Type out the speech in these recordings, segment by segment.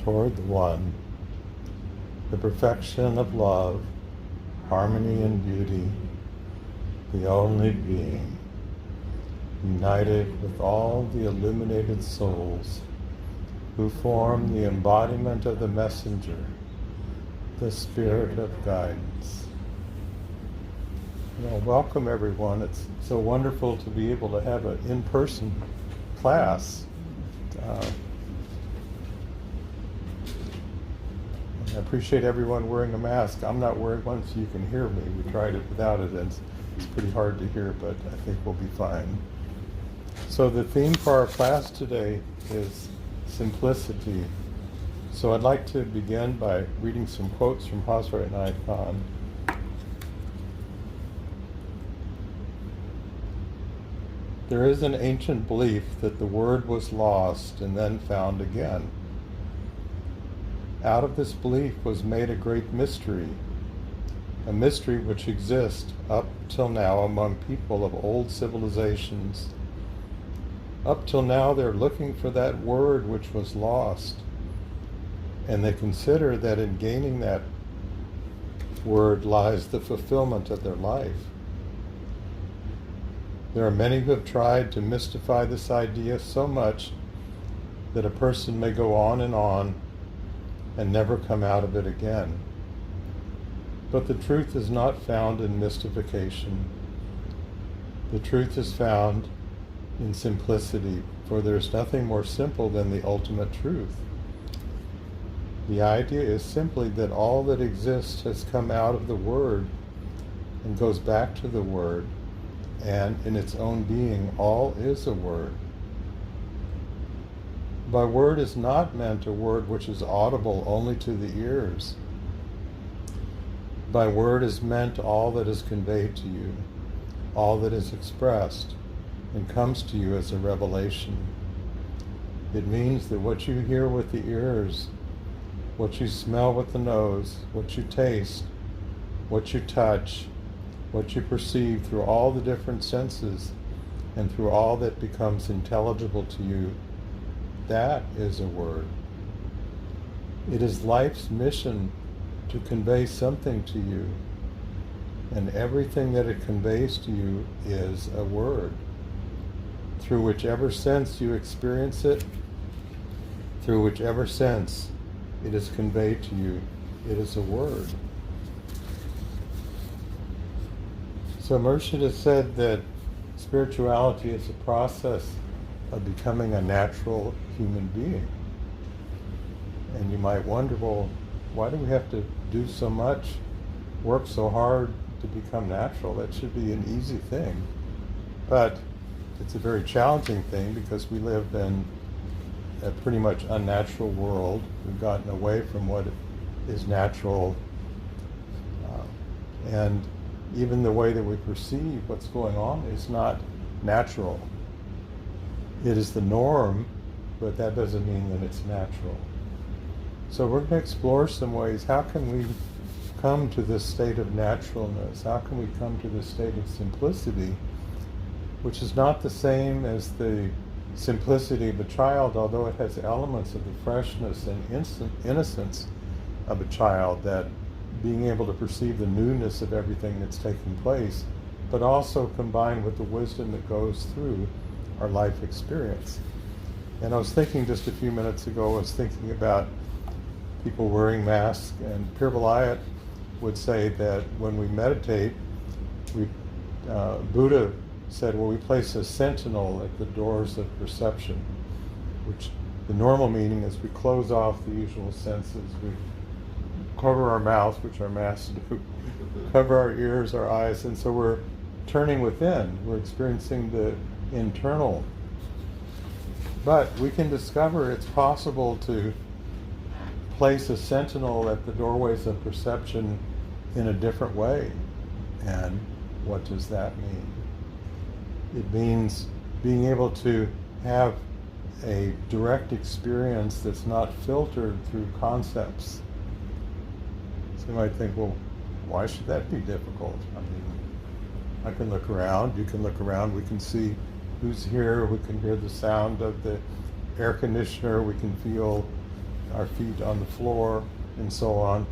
toward the One, the perfection of love, harmony and beauty, the only being, united with all the illuminated souls who form the embodiment of the messenger, the spirit of guidance. Well, welcome everyone. It's so wonderful to be able to have an in-person class. I appreciate everyone wearing a mask. I'm not wearing one so you can hear me. We tried it without it and it's pretty hard to hear, but I think we'll be fine. So the theme for our class today is simplicity. So I'd like to begin by reading some quotes from Hazrat Inayat Khan. There is an ancient belief that the word was lost and then found again. Out of this belief was made a great mystery, a mystery which exists up till now among people of old civilizations. Up till now they're looking for that word which was lost, and they consider that in gaining that word lies the fulfillment of their life. There are many who have tried to mystify this idea so much that a person may go on and never come out of it again. But the truth is not found in mystification. The truth is found in simplicity, for there is nothing more simple than the ultimate truth. The idea is simply that all that exists has come out of the Word and goes back to the Word, and in its own being, all is a word. By word is not meant a word which is audible only to the ears. By word is meant all that is conveyed to you, all that is expressed and comes to you as a revelation. It means that what you hear with the ears, what you smell with the nose, what you taste, what you touch, what you perceive through all the different senses and through all that becomes intelligible to you, that is a word. It is life's mission to convey something to you, and everything that it conveys to you is a word. Through whichever sense you experience it, through whichever sense it is conveyed to you, it is a word. So Murshid has said that spirituality is a process of becoming a natural human being. And you might wonder, well, why do we have to do so much, work so hard to become natural? That should be an easy thing. But it's a very challenging thing because we live in a pretty much unnatural world. We've gotten away from what is natural. And even the way that we perceive what's going on is not natural. It is the norm, but that doesn't mean that it's natural. So we're going to explore some ways, how can we come to this state of naturalness? How can we come to this state of simplicity, which is not the same as the simplicity of a child, although it has elements of the freshness and innocence of a child, that being able to perceive the newness of everything that's taking place, but also combined with the wisdom that goes through our life experience. And I was thinking just a few minutes ago, I was thinking about people wearing masks, and Pir Vilayat would say that when we meditate, Buddha said, well, we place a sentinel at the doors of perception, which the normal meaning is we close off the usual senses. We cover our mouth, which our masks do, cover our ears, our eyes, and so we're turning within. We're experiencing the internal. But we can discover it's possible to place a sentinel at the doorways of perception in a different way. And what does that mean? It means being able to have a direct experience that's not filtered through concepts. So you might think, well, why should that be difficult? I mean, I can look around, you can look around, we can see who's here, we can hear the sound of the air conditioner, we can feel our feet on the floor, and so on.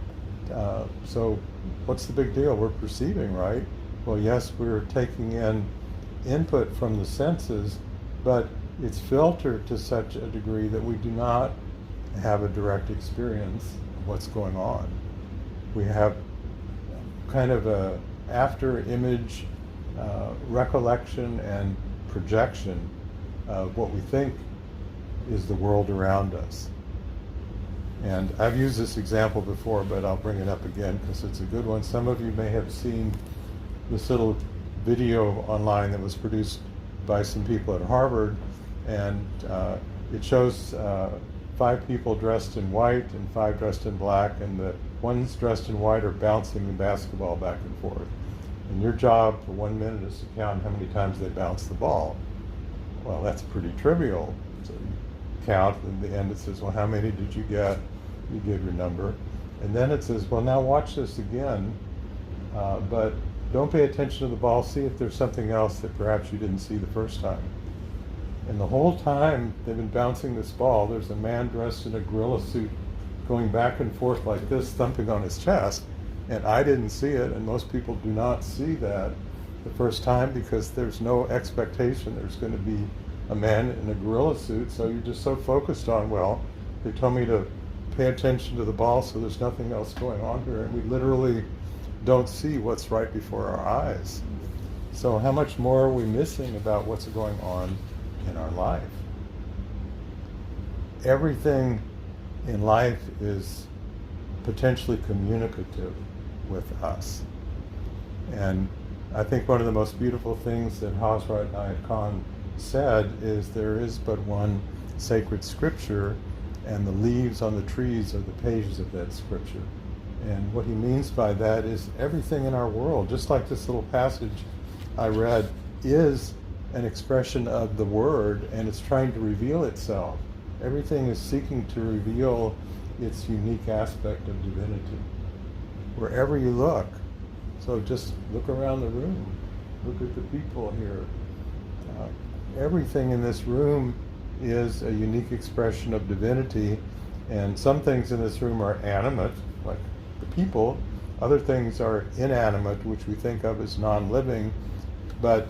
So what's the big deal? We're perceiving, right? Well, yes, we're taking in input from the senses, but it's filtered to such a degree that we do not have a direct experience of what's going on. We have kind of a after image recollection and projection of what we think is the world around us. And I've used this example before, but I'll bring it up again because it's a good one. Some of you may have seen this little video online that was produced by some people at Harvard, and it shows 5 people dressed in white and 5 dressed in black, and the ones dressed in white are bouncing the basketball back and forth. And your job for 1 minute is to count how many times they bounce the ball. Well, that's pretty trivial. So you count, and at the end it says, well, how many did you get? You give your number. And then it says, well, now watch this again, but don't pay attention to the ball. See if there's something else that perhaps you didn't see the first time. And the whole time they've been bouncing this ball, there's a man dressed in a gorilla suit going back and forth like this, thumping on his chest. And I didn't see it, and most people do not see that the first time because there's no expectation there's going to be a man in a gorilla suit. So you're just so focused on, well, they told me to pay attention to the ball, so there's nothing else going on here. And we literally don't see what's right before our eyes. So how much more are we missing about what's going on in our life? Everything in life is potentially communicative with us. And I think one of the most beautiful things that Hazrat Nayat Khan said is there is but one sacred scripture, and the leaves on the trees are the pages of that scripture. And what he means by that is everything in our world, just like this little passage I read, is an expression of the word, and it's trying to reveal itself. Everything is seeking to reveal its unique aspect of divinity, wherever you look. So just look around the room. Look at the people here. Everything in this room is a unique expression of divinity, and some things in this room are animate, like the people. Other things are inanimate, which we think of as non-living. But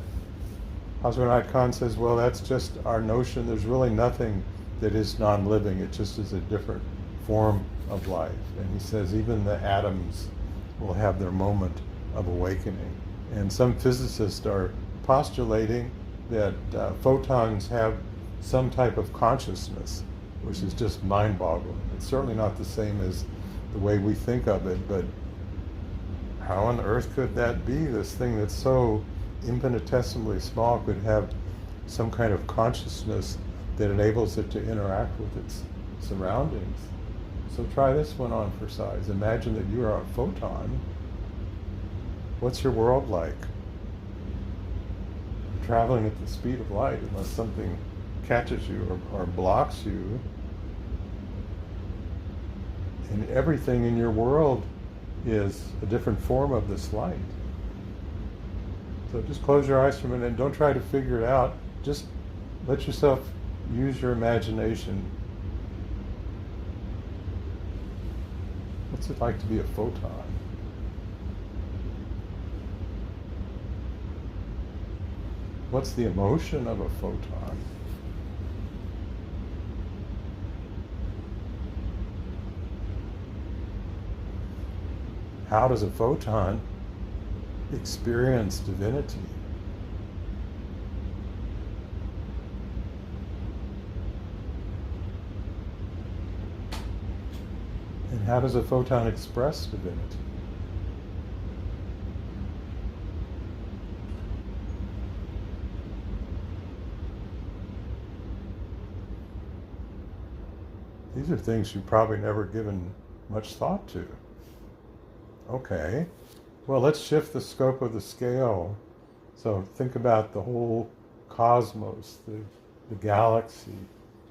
Hazrat Nayat Khan says, well, that's just our notion. There's really nothing that is non-living. It just is a different form of life. And he says even the atoms will have their moment of awakening. And some physicists are postulating that photons have some type of consciousness, which is just mind-boggling. It's certainly not the same as the way we think of it, but how on earth could that be? This thing that's so infinitesimally small could have some kind of consciousness that enables it to interact with its surroundings. So try this one on for size. Imagine that you are a photon. What's your world like? You're traveling at the speed of light unless something catches you or blocks you. And everything in your world is a different form of this light. So just close your eyes for a minute and don't try to figure it out. Just let yourself use your imagination. What's it like to be a photon? What's the emotion of a photon? How does a photon experience divinity? And how does a photon express divinity? These are things you've probably never given much thought to. Okay, well, let's shift the scope of the scale. So think about the whole cosmos, the galaxy,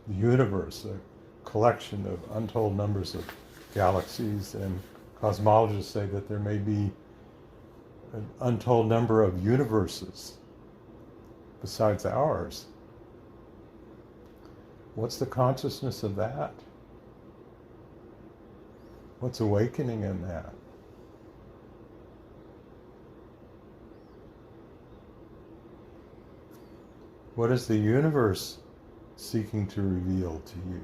the universe, a collection of untold numbers of galaxies, and cosmologists say that there may be an untold number of universes besides ours. What's the consciousness of that? What's awakening in that? What is the universe seeking to reveal to you?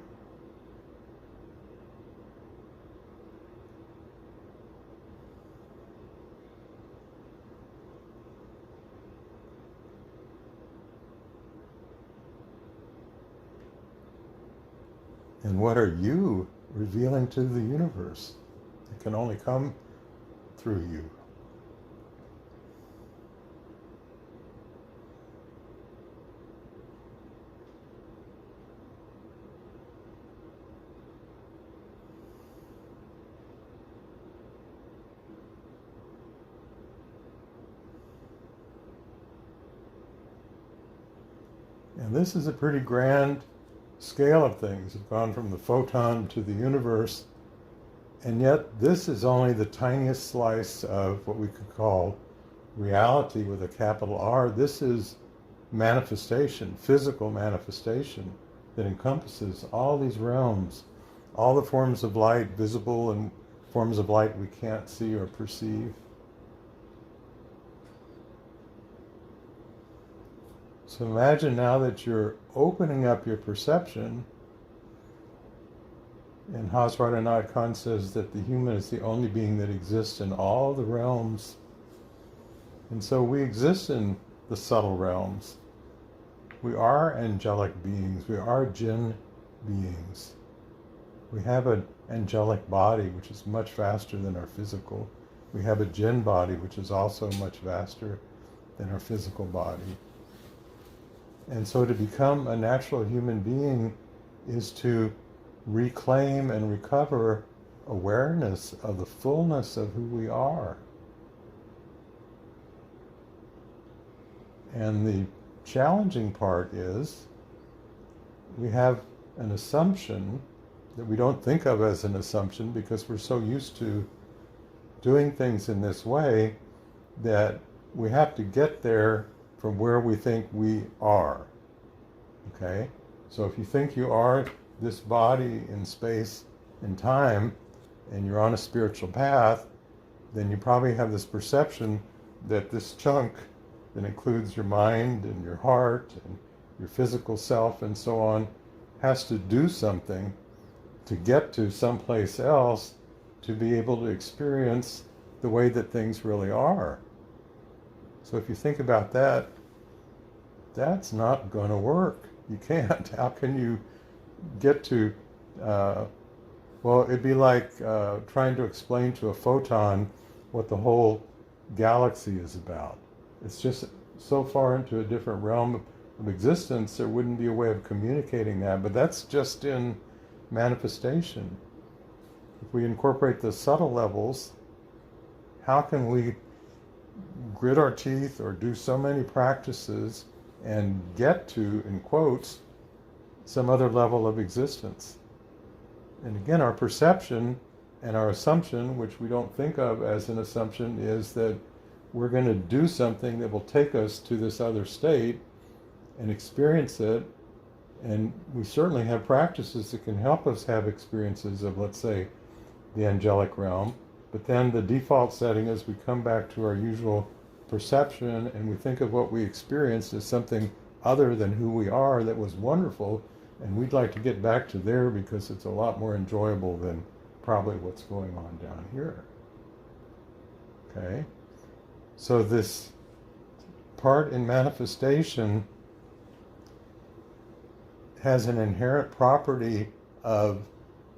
And what are you revealing to the universe? It can only come through you. And this is a pretty grand scale of things. We've gone from the photon to the universe, and yet this is only the tiniest slice of what we could call reality with a capital R. This is manifestation, physical manifestation, that encompasses all these realms, all the forms of light, visible and forms of light we can't see or perceive. So imagine now that you're opening up your perception, and Hasradhanat Khan says that the human is the only being that exists in all the realms. And so we exist in the subtle realms. We are angelic beings. We are jinn beings. We have an angelic body, which is much vaster than our physical. We have a jinn body, which is also much vaster than our physical body. And so to become a natural human being is to reclaim and recover awareness of the fullness of who we are. And the challenging part is we have an assumption that we don't think of as an assumption because we're so used to doing things in this way that we have to get there from where we think we are. Okay? So if you think you are this body in space and time, and you're on a spiritual path, then you probably have this perception that this chunk that includes your mind and your heart and your physical self and so on has to do something to get to someplace else to be able to experience the way that things really are. So if you think about that, that's not going to work. You can't. How can you get to, well, it'd be like trying to explain to a photon what the whole galaxy is about. It's just so far into a different realm of existence, there wouldn't be a way of communicating that, but that's just in manifestation. If we incorporate the subtle levels, how can we grit our teeth or do so many practices and get to, in quotes, some other level of existence? And again, our perception and our assumption, which we don't think of as an assumption, is that we're going to do something that will take us to this other state and experience it. And we certainly have practices that can help us have experiences of, let's say, the angelic realm. But then the default setting is we come back to our usual perception and we think of what we experienced as something other than who we are that was wonderful, and we'd like to get back to there because it's a lot more enjoyable than probably what's going on down here. Okay? So this part in manifestation has an inherent property of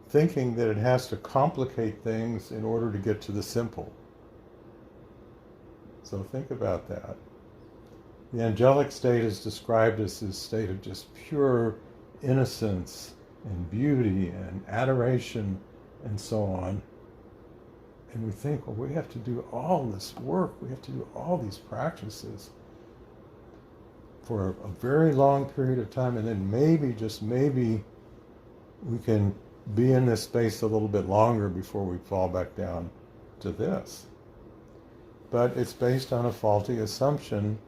thinking that it has to complicate things in order to get to the simple. So think about that. The angelic state is described as this state of just pure innocence and beauty and adoration and so on. And we think, well, we have to do all this work, we have to do all these practices for a very long period of time, and then maybe, just maybe, we can be in this space a little bit longer before we fall back down to this. But it's based on a faulty assumption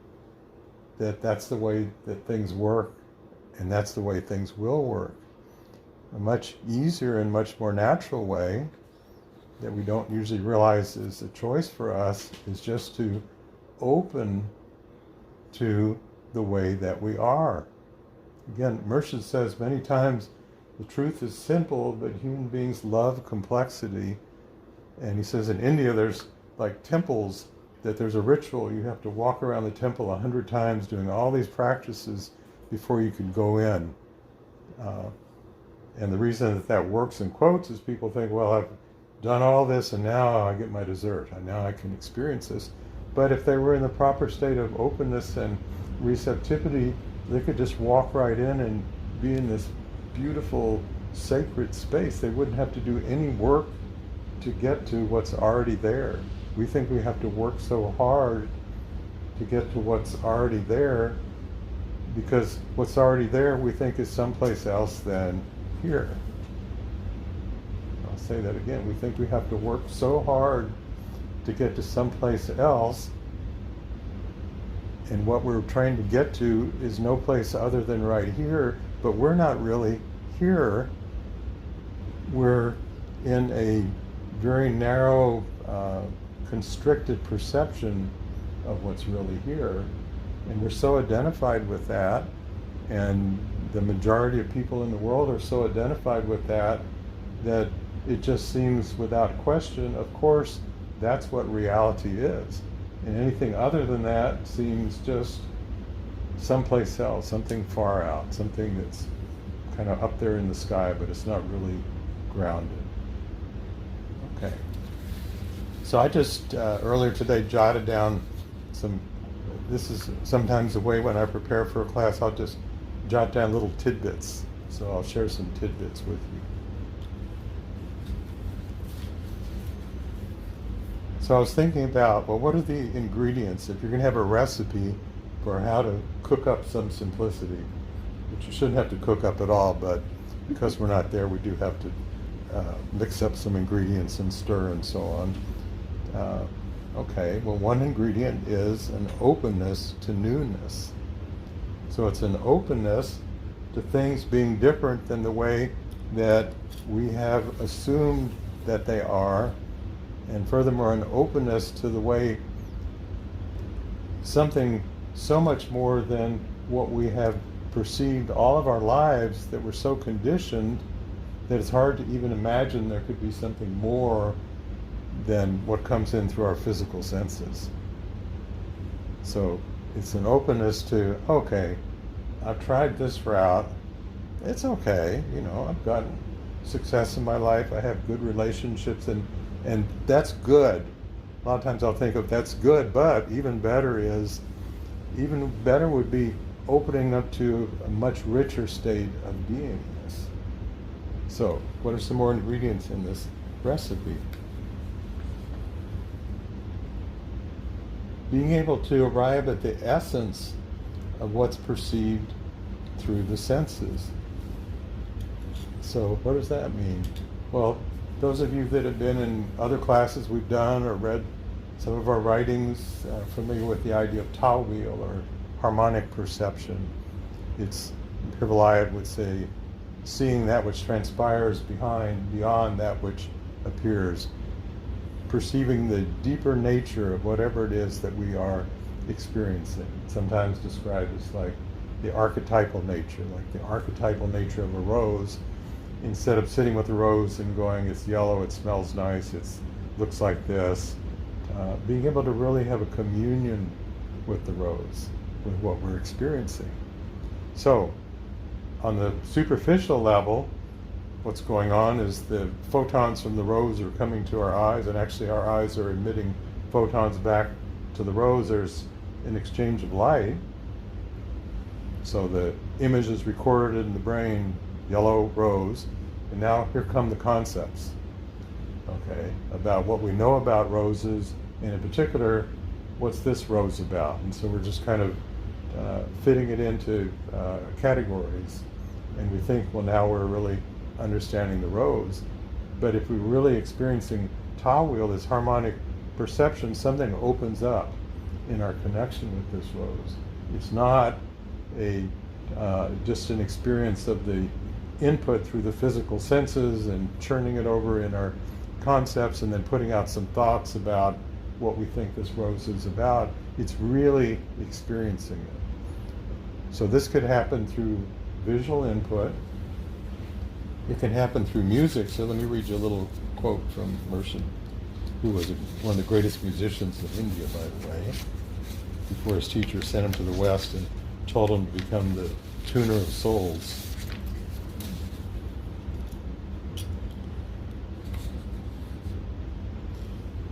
that that's the way that things work, and that's the way things will work. A much easier and much more natural way that we don't usually realize is a choice for us is just to open to the way that we are. Again, Mershid says many times, the truth is simple, but human beings love complexity. And he says in India there's like temples, that there's a ritual. You have to walk around the temple 100 times doing all these practices before you can go in. And the reason that that works in quotes is people think, well, I've done all this and now I get my dessert. And now I can experience this. But if they were in the proper state of openness and receptivity, they could just walk right in and be in this beautiful, sacred space. They wouldn't have to do any work to get to what's already there. We think we have to work so hard to get to what's already there, because what's already there we think is someplace else than here. I'll say that again. We think we have to work so hard to get to someplace else, and what we're trying to get to is no place other than right here, but we're not really here. We're in a very narrow, constricted perception of what's really here, and we're so identified with that, and the majority of people in the world are so identified with that, that it just seems without question, of course, that's what reality is. And anything other than that seems just someplace else, something far out, something that's kind of up there in the sky, but it's not really grounded. Okay. So I just earlier today jotted down some, this is sometimes the way when I prepare for a class, I'll just jot down little tidbits. So I'll share some tidbits with you. So I was thinking about, well, what are the ingredients if you're going to have a recipe for how to cook up some simplicity, which you shouldn't have to cook up at all, but because we're not there, we do have to mix up some ingredients and stir and so on. Okay, well, one ingredient is an openness to newness. So it's an openness to things being different than the way that we have assumed that they are, and furthermore, an openness to the way something so much more than what we have perceived all of our lives, that we're so conditioned that it's hard to even imagine there could be something more than what comes in through our physical senses. So it's an openness to, okay, I've tried this route, it's okay, you know, I've gotten success in my life, I have good relationships, and that's good. A lot of times I'll think of that's good, but even better would be opening up to a much richer state of beingness. So, what are some more ingredients in this recipe? Being able to arrive at the essence of what's perceived through the senses. So, what does that mean? Well, those of you that have been in other classes we've done or read some of our writings, familiar with the idea of Tao wheel or harmonic perception. It's, Hippolyte would say, seeing that which transpires beyond that which appears, perceiving the deeper nature of whatever it is that we are experiencing. Sometimes described as like the archetypal nature of a rose. Instead of sitting with a rose and going, it's yellow, it smells nice, it looks like this, being able to really have a communion with the rose, with what we're experiencing. So, on the superficial level, what's going on is the photons from the rose are coming to our eyes, and actually our eyes are emitting photons back to the rose. There's an exchange of light. So the image is recorded in the brain, yellow rose, and now here come the concepts, okay, about what we know about roses, and in particular, what's this rose about? And so we're just kind of fitting it into categories, and we think, well, now we're really understanding the rose. But if we're really experiencing Tao wheel, this harmonic perception, something opens up in our connection with this rose. It's not just an experience of the input through the physical senses and churning it over in our concepts and then putting out some thoughts about what we think this rose is about. It's really experiencing it. So this could happen through visual input. It can happen through music. So let me read you a little quote from Merchant, who was one of the greatest musicians of India, by the way, before his teacher sent him to the West and told him to become the tuner of souls.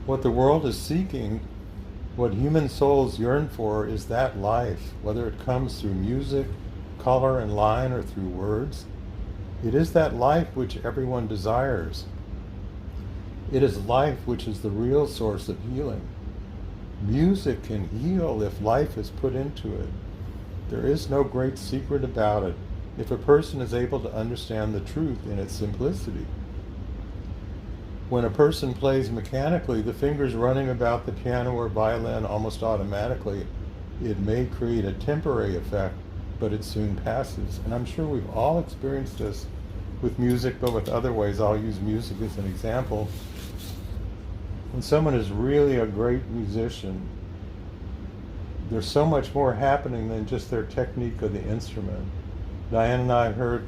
What the world is seeking, what human souls yearn for, is that life, whether it comes through music, color, and line, or through words. It is that life which everyone desires. It is life which is the real source of healing. Music can heal if life is put into it. There is no great secret about it if a person is able to understand the truth in its simplicity. When a person plays mechanically, the fingers running about the piano or violin almost automatically, it may create a temporary effect, but it soon passes. And I'm sure we've all experienced this with music, but with other ways. I'll use music as an example. When someone is really a great musician, there's so much more happening than just their technique of the instrument. Diane and I heard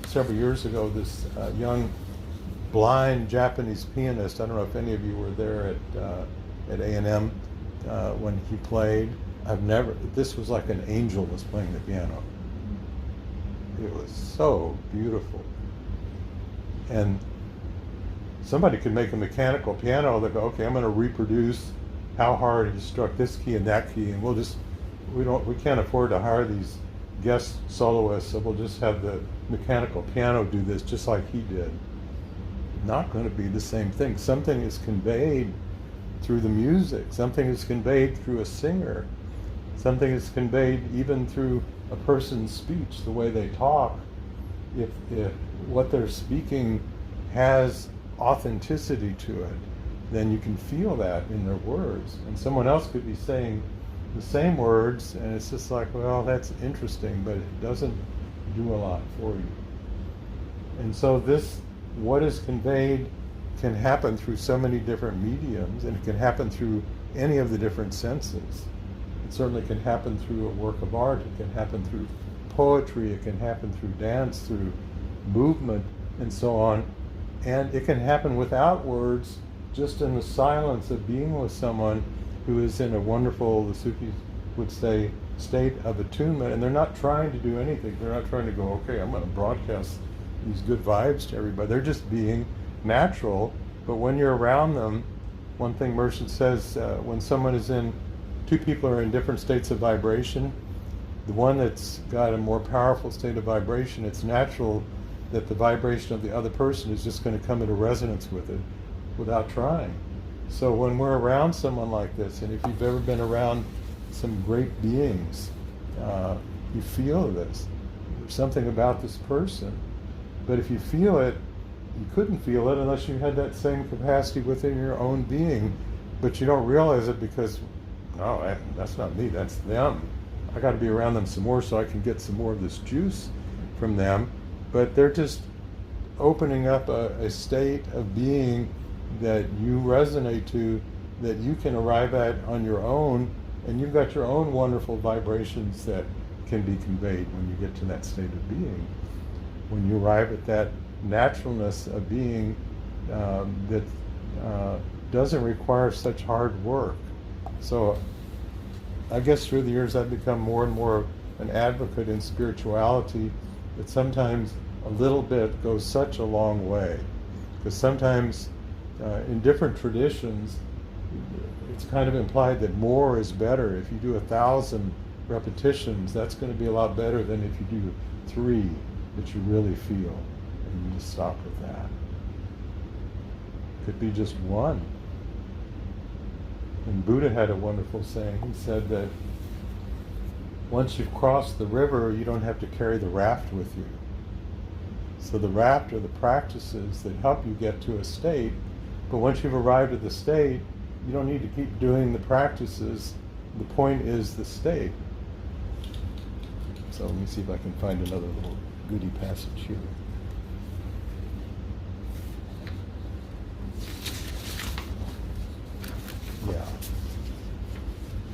several years ago this young blind Japanese pianist. I don't know if any of you were there at A&M when he played. This was like an angel was playing the piano. It was so beautiful. And somebody could make a mechanical piano that go, okay, I'm going to reproduce how hard he struck this key and that key, and we can't afford to hire these guest soloists, so we'll just have the mechanical piano do this just like he did. Not going to be the same thing. Something is conveyed through the music. Something is conveyed through a singer. Something is conveyed even through a person's speech, the way they talk. If what they're speaking has authenticity to it, then you can feel that in their words. And someone else could be saying the same words, and it's just like, well, that's interesting, but it doesn't do a lot for you. And so what is conveyed can happen through so many different mediums, and it can happen through any of the different senses. It certainly can happen through a work of art, it can happen through poetry, it can happen through dance, through movement, and so on. And it can happen without words, just in the silence of being with someone who is in a wonderful, the Sufis would say, state of attunement, and they're not trying to do anything. They're not trying to go, okay, I'm going to broadcast these good vibes to everybody. They're just being natural. But when you're around them, one thing Merchant says, when two people are in different states of vibration, the one that's got a more powerful state of vibration, it's natural that the vibration of the other person is just going to come into resonance with it without trying. So when we're around someone like this, and if you've ever been around some great beings, you feel this. There's something about this person. But if you feel it, you couldn't feel it unless you had that same capacity within your own being, but you don't realize it because, no, that's not me, that's them. I got to be around them some more so I can get some more of this juice from them. But they're just opening up a state of being that you resonate to, that you can arrive at on your own, and you've got your own wonderful vibrations that can be conveyed when you get to that state of being. When you arrive at that naturalness of being that doesn't require such hard work. So I guess through the years I've become more and more an advocate in spirituality, that sometimes a little bit goes such a long way. Because sometimes in different traditions, it's kind of implied that more is better. If you do 1,000 repetitions, that's going to be a lot better than if you do 3 that you really feel. And you just stop with that. Could be just 1. And Buddha had a wonderful saying. He said that once you've crossed the river, you don't have to carry the raft with you. So the raft are the practices that help you get to a state, but once you've arrived at the state, you don't need to keep doing the practices. The point is the state. So let me see if I can find another little goody passage here.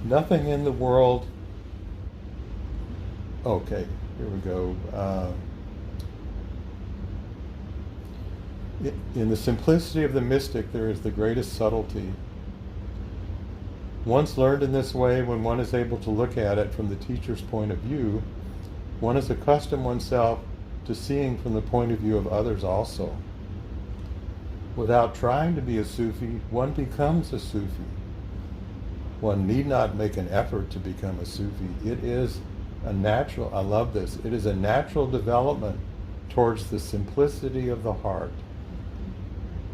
Nothing in the world. Okay, here we go. In the simplicity of the mystic, there is the greatest subtlety. Once learned in this way, when one is able to look at it from the teacher's point of view, one has accustomed oneself to seeing from the point of view of others also. Without trying to be a Sufi, one becomes a Sufi. One need not make an effort to become a Sufi. It is a natural, I love this, it is a natural development towards the simplicity of the heart.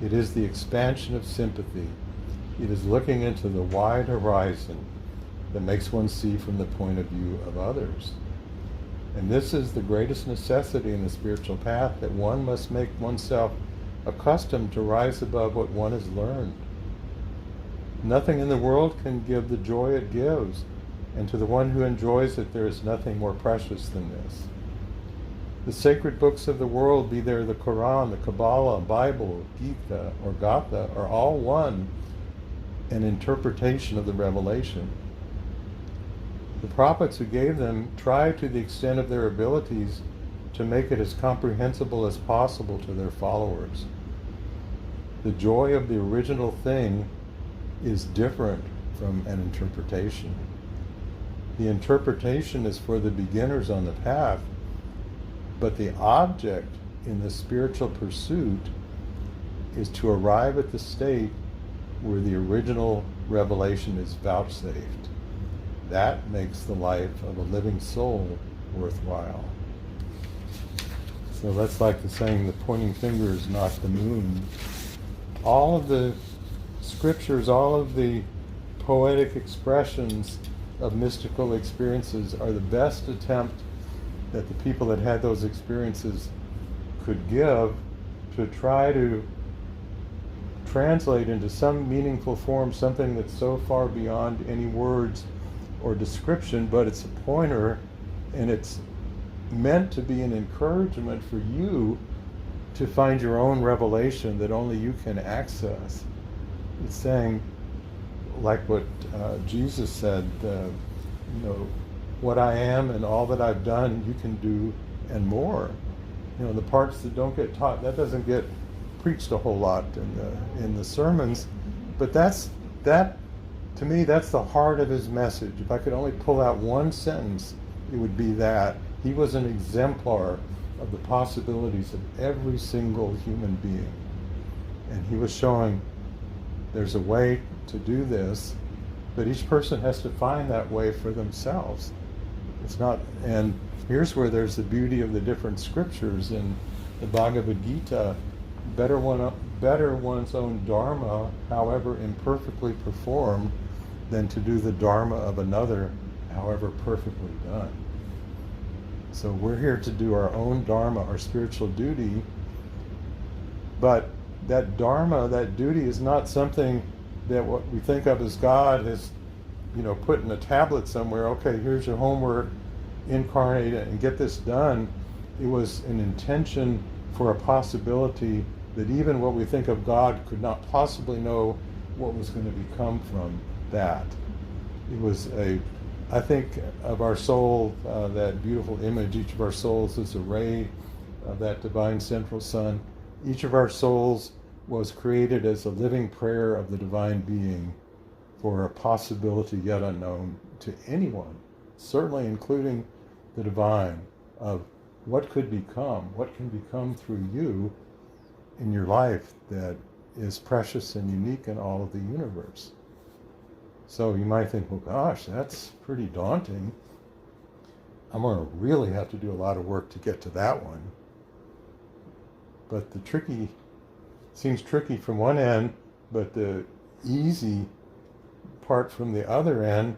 It is the expansion of sympathy. It is looking into the wide horizon that makes one see from the point of view of others. And this is the greatest necessity in the spiritual path, that one must make oneself accustomed to rise above what one has learned. Nothing in the world can give the joy it gives, and to the one who enjoys it, there is nothing more precious than this. The sacred books of the world, be they the Quran, the Kabbalah, Bible, Gita, or Gatha, are all one, an interpretation of the revelation. The prophets who gave them tried to the extent of their abilities to make it as comprehensible as possible to their followers. The joy of the original thing is different from an interpretation. The interpretation is for the beginners on the path, but the object in the spiritual pursuit is to arrive at the state where the original revelation is vouchsafed. That makes the life of a living soul worthwhile. So that's like the saying, the pointing finger is not the moon. All of the scriptures, all of the poetic expressions of mystical experiences are the best attempt that the people that had those experiences could give to try to translate into some meaningful form something that's so far beyond any words or description, but it's a pointer, and it's meant to be an encouragement for you to find your own revelation that only you can access. It's saying, like what Jesus said, what I am and all that I've done, you can do and more. The parts that don't get taught, that doesn't get preached a whole lot in the sermons, but that to me, that's the heart of his message. If I could only pull out one sentence, it would be that. He was an exemplar of the possibilities of every single human being. And he was showing there's a way to do this, but each person has to find that way for themselves. It's not, and here's where there's the beauty of the different scriptures in the Bhagavad Gita. Better one's own dharma, however imperfectly performed, than to do the dharma of another, however perfectly done. So we're here to do our own dharma, our spiritual duty, but that dharma, that duty, is not something that what we think of as God has, put in a tablet somewhere. Okay, here's your homework, incarnate it and get this done. It was an intention for a possibility that even what we think of God could not possibly know what was going to become from that. It was I think of our soul, that beautiful image, each of our souls is a ray of that divine central sun. Each of our souls was created as a living prayer of the divine being for a possibility yet unknown to anyone, certainly including the divine, of what could become, what can become through you in your life that is precious and unique in all of the universe. So you might think, well, gosh, that's pretty daunting. I'm going to really have to do a lot of work to get to that one. But seems tricky from one end, but the easy part from the other end,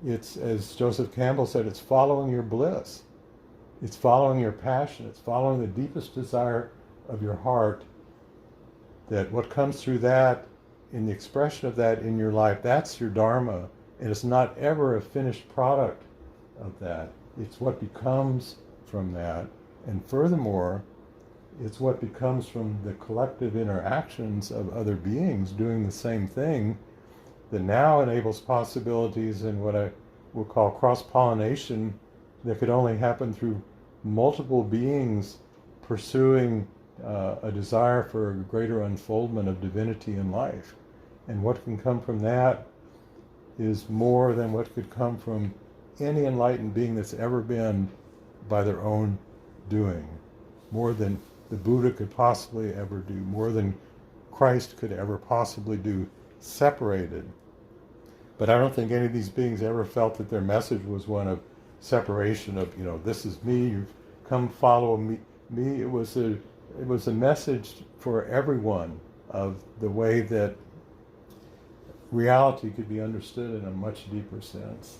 it's, as Joseph Campbell said, it's following your bliss. It's following your passion. It's following the deepest desire of your heart, that what comes through that, in the expression of that in your life, that's your dharma. And it's not ever a finished product of that. It's what becomes from that. And furthermore, it's what becomes from the collective interactions of other beings doing the same thing that now enables possibilities in what I will call cross-pollination that could only happen through multiple beings pursuing a desire for a greater unfoldment of divinity in life. And what can come from that is more than what could come from any enlightened being that's ever been by their own doing. More than the Buddha could possibly ever do, more than Christ could ever possibly do, separated. But I don't think any of these beings ever felt that their message was one of separation of, this is me, you've come follow me. It was a message for everyone of the way that reality could be understood in a much deeper sense.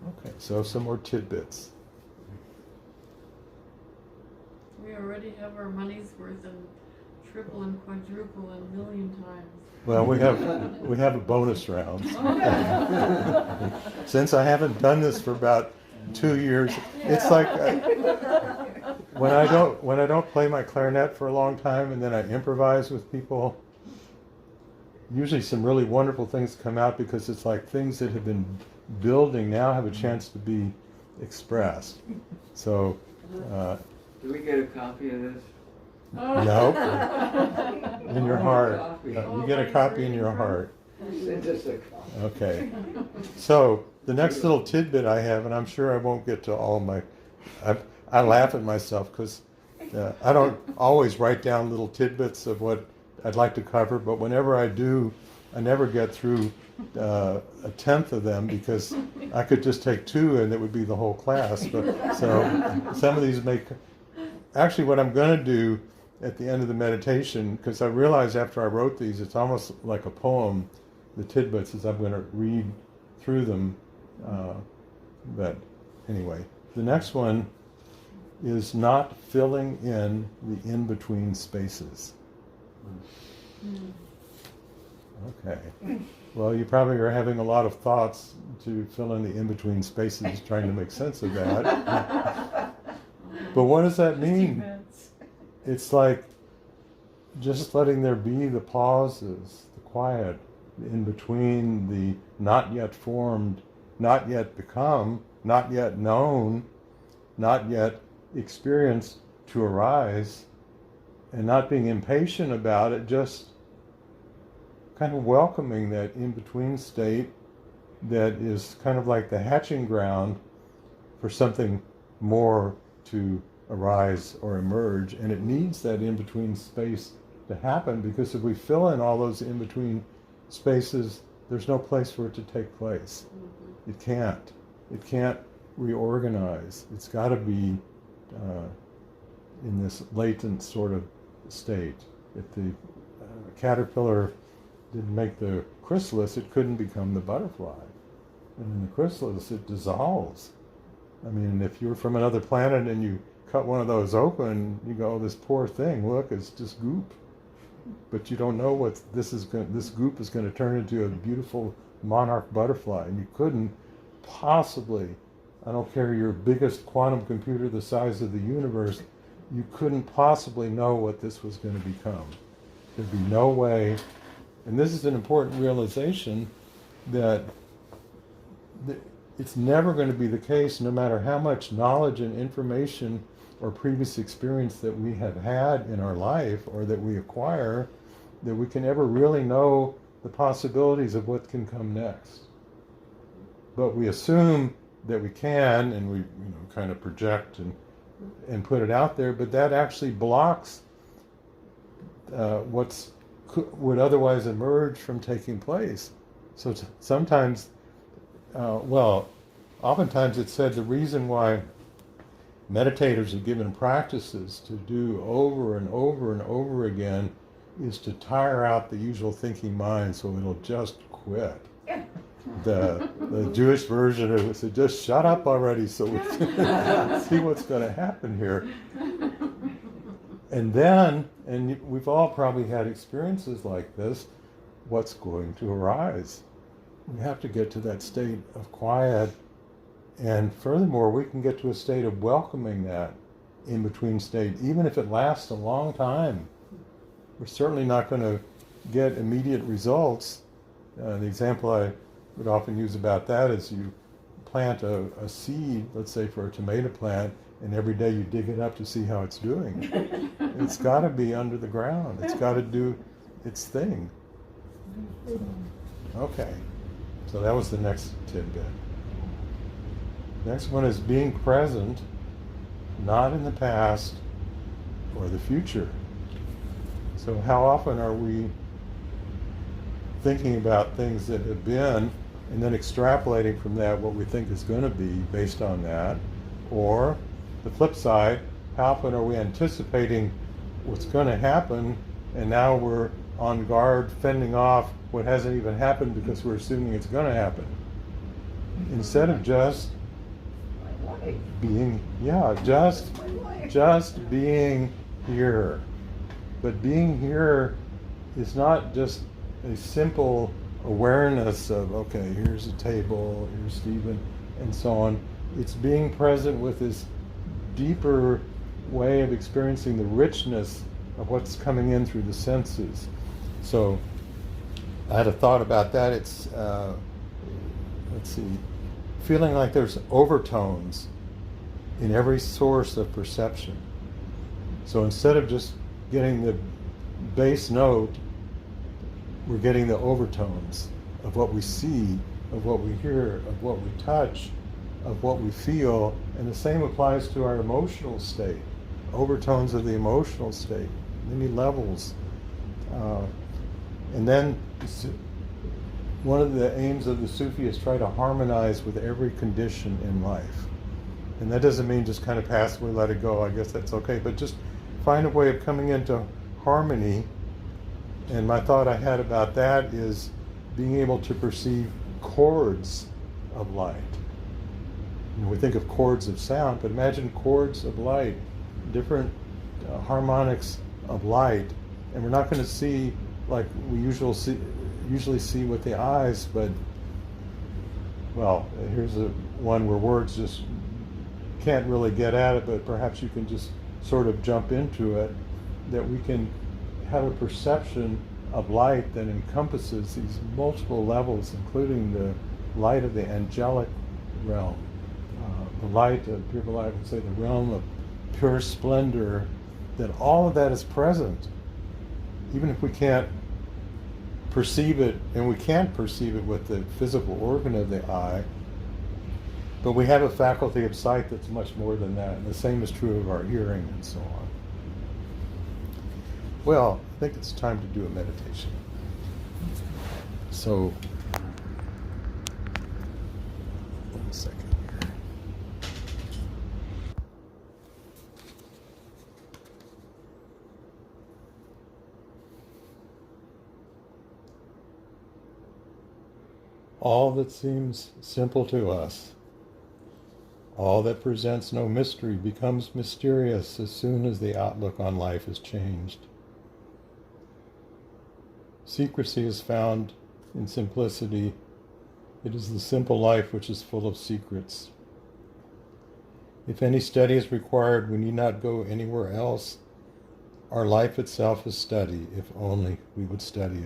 Okay, so some more tidbits. We already have our money's worth and triple and quadruple and a million times. Well, we have a bonus round. Since I haven't done this for about 2 years, it's like when I don't play my clarinet for a long time and then I improvise with people, usually some really wonderful things come out because it's like things that have been building now have a chance to be expressed. So, do we get a copy of this? no, in your heart. You get a copy in your heart. Send us a copy. Okay. So the next little tidbit I have, and I'm sure I won't get to all of my, I laugh at myself because I don't always write down little tidbits of what I'd like to cover, but whenever I do, I never get through a tenth of them because I could just take 2 and it would be the whole class. But so some of these make, actually what I'm going to do at the end of the meditation, because I realized after I wrote these, it's almost like a poem, the tidbits, is I'm going to read through them. But anyway, the next one is not filling in the in-between spaces. Okay. Well, you probably are having a lot of thoughts to fill in the in-between spaces, trying to make sense of that. But what does that mean? It's like just letting there be the pauses, the quiet, in between the not yet formed, not yet become, not yet known, not yet experienced to arise, and not being impatient about it, just kind of welcoming that in-between state that is kind of like the hatching ground for something more to arise or emerge. And it needs that in-between space to happen, because if we fill in all those in-between spaces, there's no place for it to take place. It can't reorganize. It's got to be in this latent sort of state. If the caterpillar didn't make the chrysalis, it couldn't become the butterfly. And in the chrysalis, it dissolves. I mean, if you're from another planet and you cut one of those open, you go, oh, this poor thing, look, it's just goop. But you don't know what this goop is going to turn into a beautiful monarch butterfly. And you couldn't possibly, I don't care your biggest quantum computer the size of the universe, you couldn't possibly know what this was going to become. There'd be no way. And this is an important realization that it's never going to be the case, no matter how much knowledge and information or previous experience that we have had in our life or that we acquire, that we can ever really know the possibilities of what can come next. But we assume that we can, and we kind of project and put it out there, but that actually blocks would otherwise emerge from taking place. So sometimes, oftentimes it's said the reason why meditators are given practices to do over and over and over again is to tire out the usual thinking mind so it'll just quit. The Jewish version of it said, just shut up already so we can see what's going to happen here. And then, and we've all probably had experiences like this, what's going to arise? We have to get to that state of quiet. And furthermore, we can get to a state of welcoming that in-between state, even if it lasts a long time. We're certainly not going to get immediate results. The example I would often use about that is you plant a seed, let's say for a tomato plant, and every day you dig it up to see how it's doing. It's got to be under the ground. It's got to do its thing. Okay, so that was the next tidbit. Next one is being present, not in the past or the future. So how often are we thinking about things that have been and then extrapolating from that what we think is going to be based on that? Or the flip side, how often are we anticipating what's going to happen and now we're on guard fending off what hasn't even happened because we're assuming it's going to happen? Instead of just being, just being here. But being here is not just a simple awareness of, okay, here's a table, here's Stephen, and so on. It's being present with this deeper way of experiencing the richness of what's coming in through the senses. So I had a thought about that. It's, let's see, feeling like there's overtones in every source of perception. So instead of just getting the bass note, we're getting the overtones of what we see, of what we hear, of what we touch, of what we feel, and the same applies to our emotional state. Overtones of the emotional state, many levels. And then one of the aims of the Sufi is try to harmonize with every condition in life. And that doesn't mean just kind of passively let it go, I guess that's okay, but just find a way of coming into harmony. And my thought I had about that is being able to perceive chords of light. You know, we think of chords of sound, but imagine chords of light, different harmonics of light. And we're not going to see like we usually see with the eyes, but, well, here's one where words just can't really get at it, but perhaps you can just sort of jump into it, that we can have a perception of light that encompasses these multiple levels, including the light of the angelic realm, the light of pure light, I would say the realm of pure splendor, that all of that is present. Even if we can't perceive it, and we can't perceive it with the physical organ of the eye, but we have a faculty of sight that's much more than that, and the same is true of our hearing and so on. Well, I think it's time to do a meditation. So, 1 second here. All that seems simple to us, all that presents no mystery, becomes mysterious as soon as the outlook on life is changed. Secrecy is found in simplicity. It is the simple life which is full of secrets. If any study is required, we need not go anywhere else. Our life itself is study, if only we would study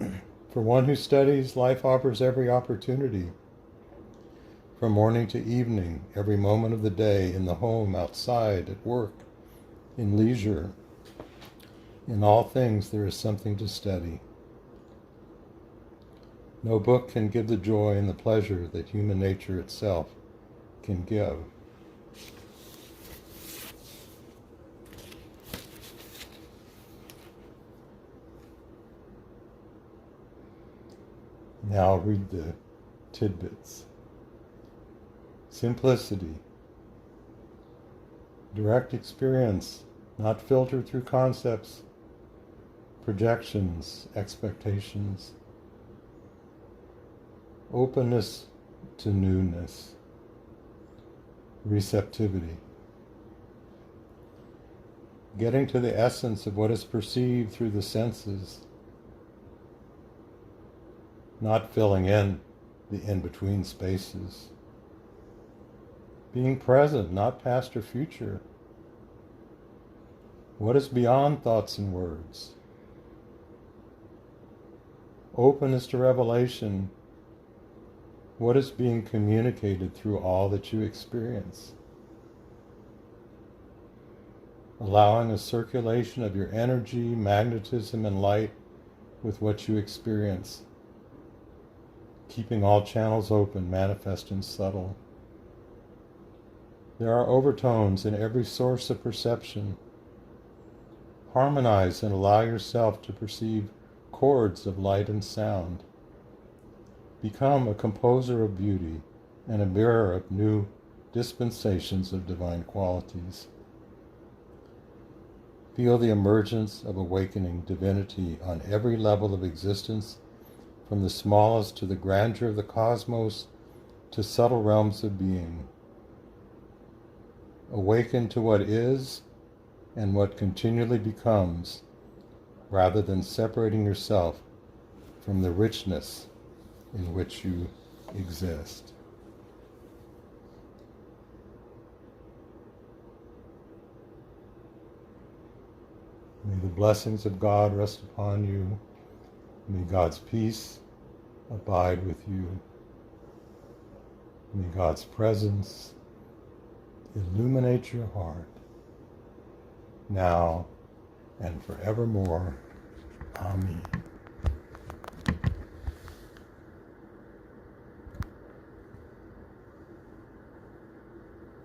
it. For one who studies, life offers every opportunity. From morning to evening, every moment of the day, in the home, outside, at work, in leisure. In all things there is something to study. No book can give the joy and the pleasure that human nature itself can give. Now I'll read the tidbits. Simplicity. Direct experience, not filtered through concepts, projections, expectations. Openness to newness. Receptivity. Getting to the essence of what is perceived through the senses, not filling in the in-between spaces. Being present, not past or future. What is beyond thoughts and words? openness to revelation, what is being communicated through all that you experience. Allowing a circulation of your energy, magnetism, and light with what you experience. Keeping all channels open, manifest and subtle. There are overtones in every source of perception. Harmonize and allow yourself to perceive chords of light and sound. Become a composer of beauty and a bearer of new dispensations of divine qualities. Feel the emergence of awakening divinity on every level of existence, from the smallest to the grandeur of the cosmos to subtle realms of being. Awaken to what is and what continually becomes, rather than separating yourself from the richness in which you exist. May the blessings of God rest upon you. May God's peace abide with you. May God's presence illuminate your heart, now and forevermore. Amen.